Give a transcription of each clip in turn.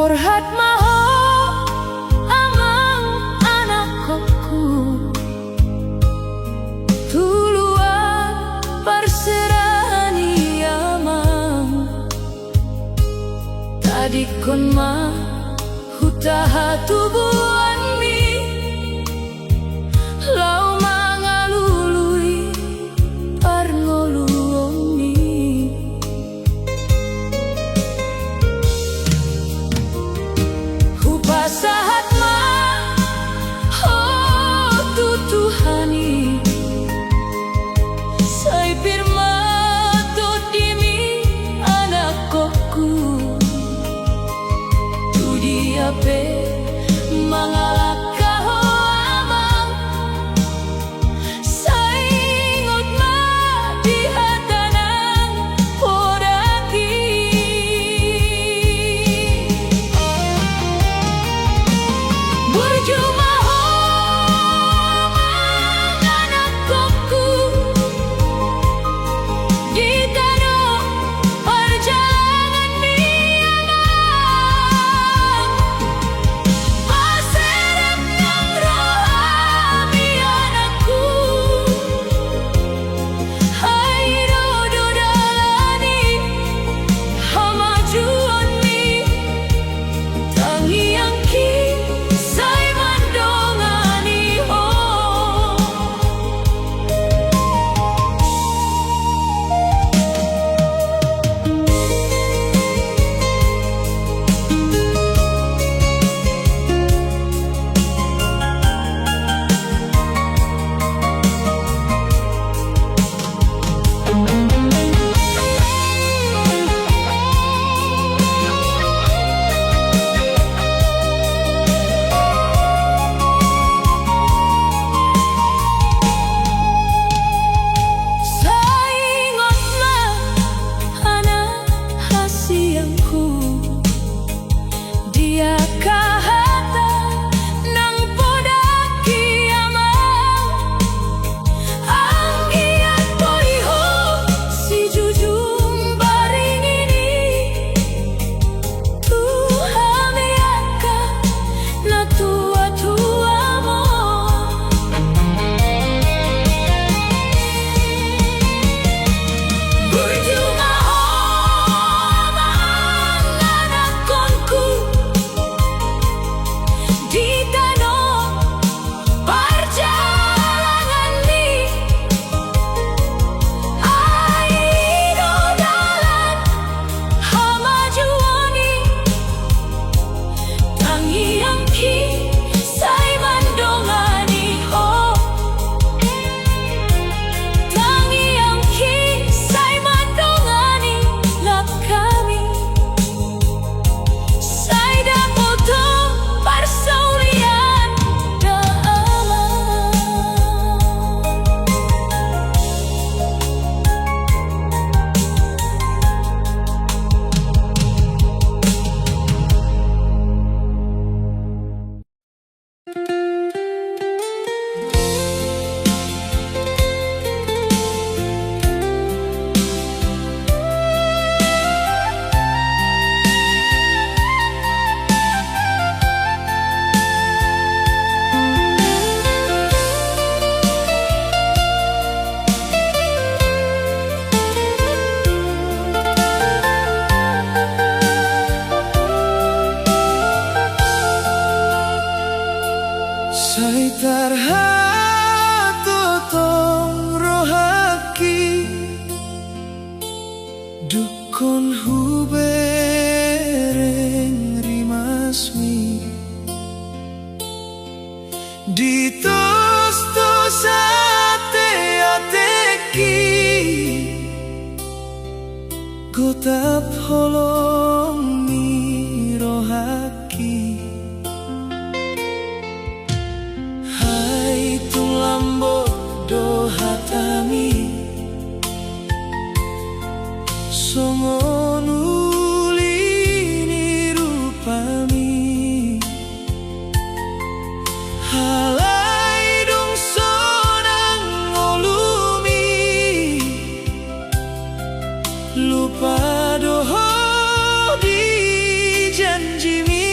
Borhat maho amang anakku tuluan perserani amang tadi kon ma hutaha tubuhan mi lau mangalului parngoluong mi hupasahat ma oh tutuhani say pirma to dimi anakku tudi ape mangalaka ho amang saingot ma di hatanan podaki berjumpa ho amang anakku di tanah perjalanan ni amang paserap ng rohami anakku ay dodolani hamajuan mi tangi angki say mandongani ho saingotlah anak hasiangku dia kahata nang podaki amang anggiat poiho si jujung baring ini Tuhan yaka na tua-tua mo berjumpa ho amang anakku di tanah perjalanan ni ay dodalan hamajuani tangi angki say mandongani ho tangi angki say mandongani lakami say dapoto parsaulian da amang say tarhatu tong rohaki dukun hubereng rimasmi ditos tosate ateki gotap holong mi rohaki hai tulambo do hatami songonuli rupami halai dong sonang ngolumi lupa doho di janji mi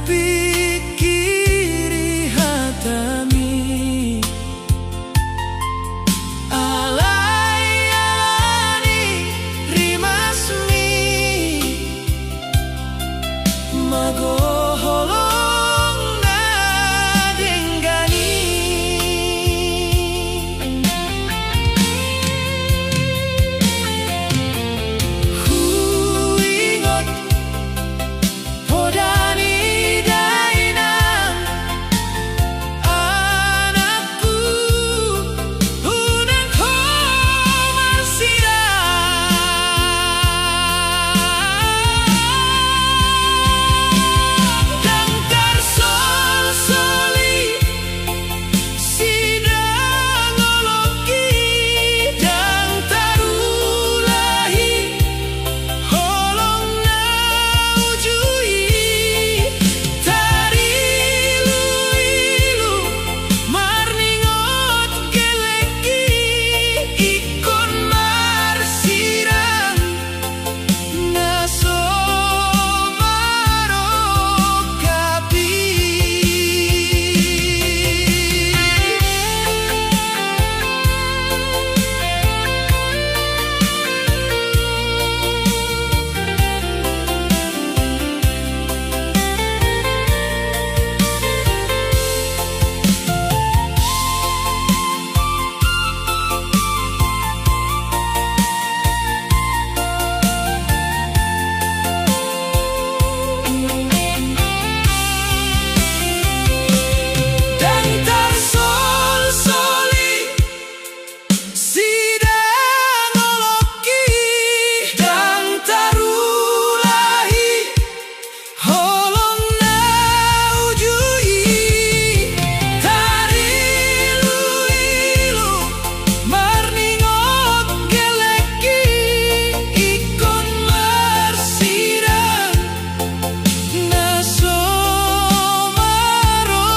pikiri hatami alayani rimasmi magoholong na denggani huingot podani dainang anakku unang homarsira dangkar sol-soli sidang oloki dang tarulahi holong na ujui tarilu-ilu marningot keleki ikon marsirang naso marokapi dangkar sol-soli sidang oloki dang tarulahi holong na ujui tarilu-ilu marningot keleki ikon marsirang naso marokapi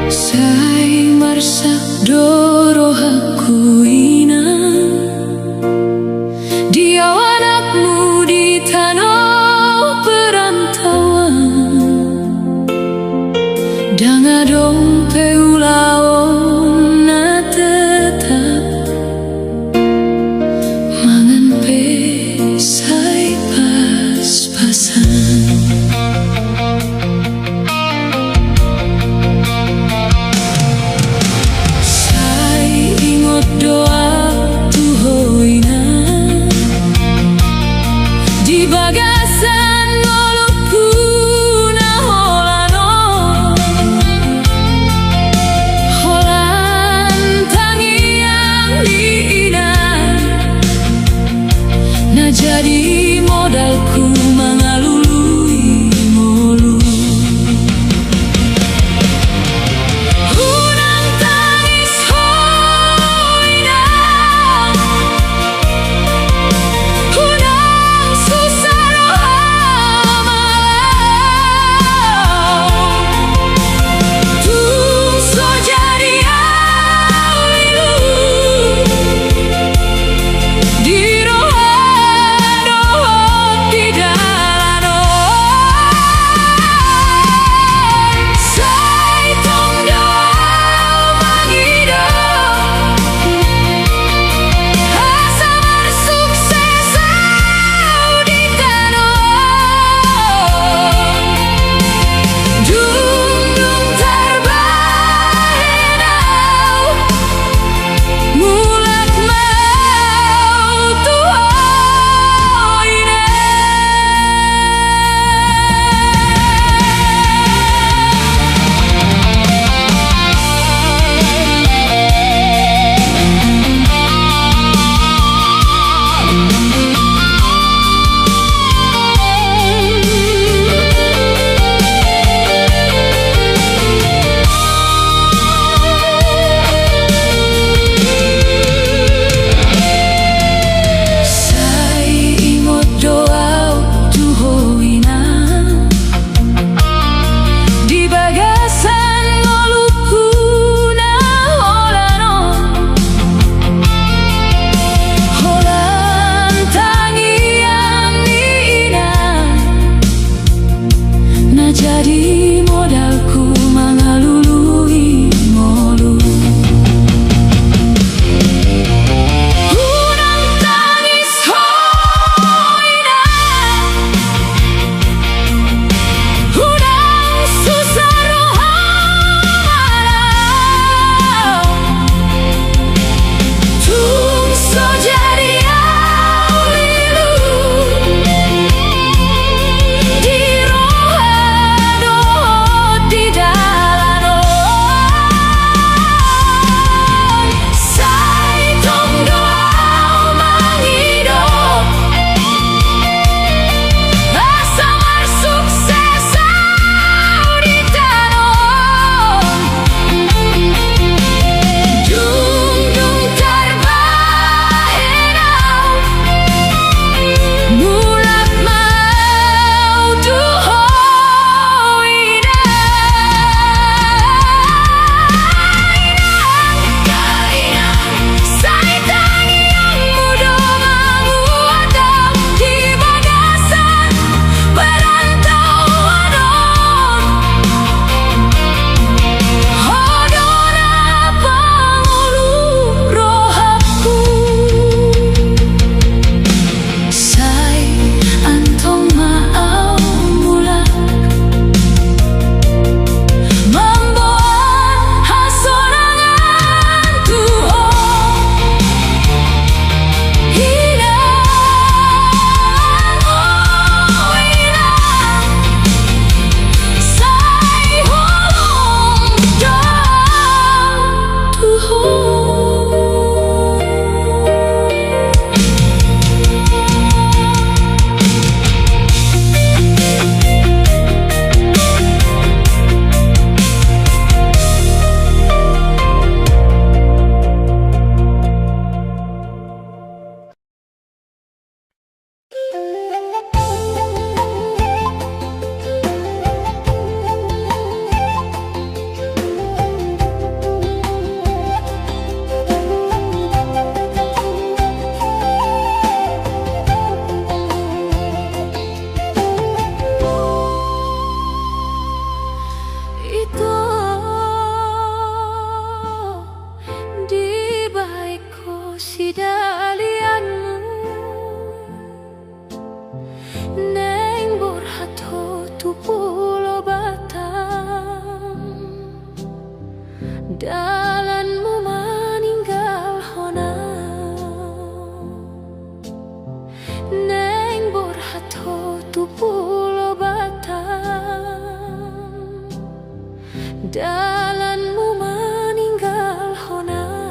Sai marsak dorohaku inang dia anakmu di tanah perantauan dangadong peulaon na tetap mangan pe sai pas-pasan sai ingot doa tuhoina di bagasan ngolokku na holano dalanmu maninggal hona neng borhato tu pulo Batam, dalanmu maninggal hona.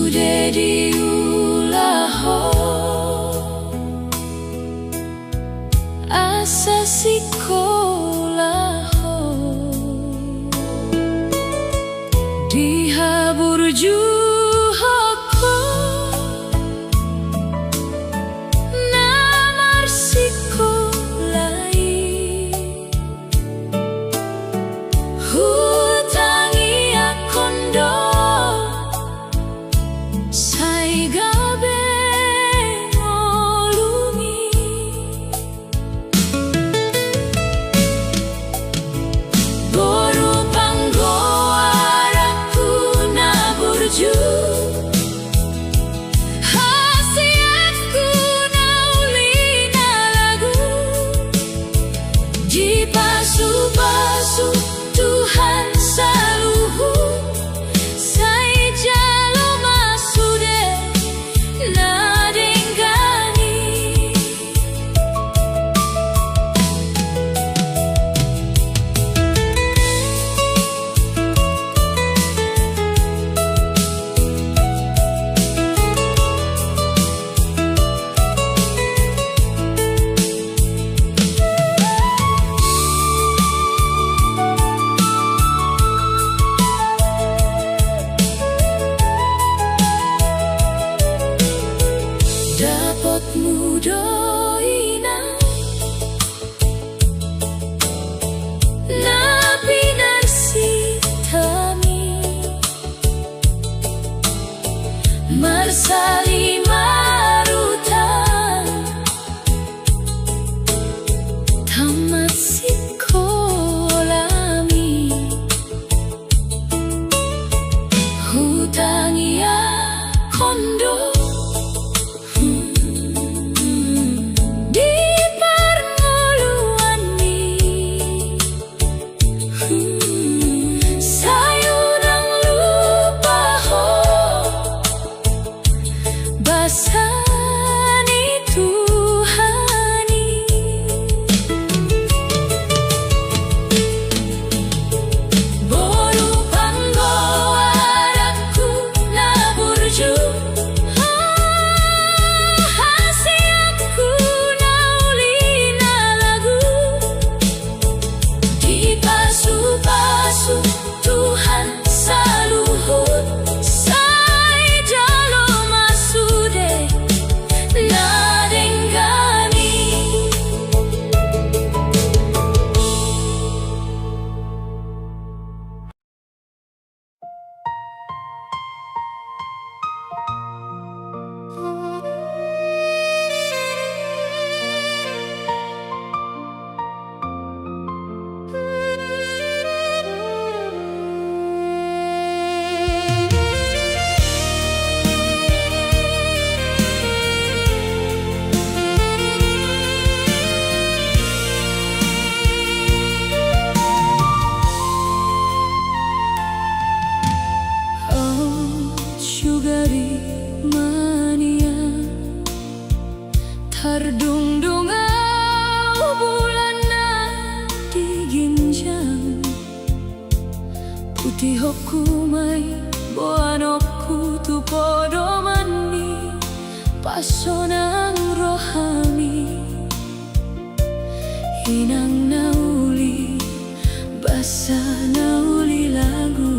sude diulaho asa sikolaho dihabur juhoko namar sikolai hutangi akondo sai gabe ngolungi boru panggo araku na burju hasiatku na uli na lagu di pasu-pasu Tuhan saluhu sai jalo masude na denggani dapat mudoina napi narsitami marsali marutan tamat sikolami hutangi kondo basani Tuhani boru panggo araku na burju hasiatku na uli na lagu di pasu-pasu Tuhan saluhut sai jalo masude na denggani Sugari mania tardungdung bulan di ginjang putih hokumai boanoku tu podomani pasonang rohami hinang nauli basa nauli lagu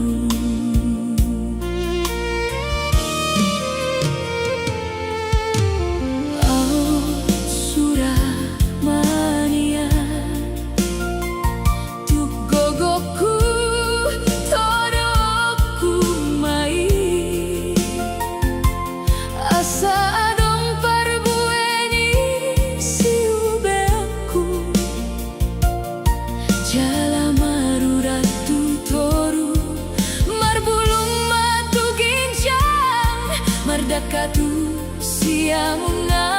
Mardakatu siamunga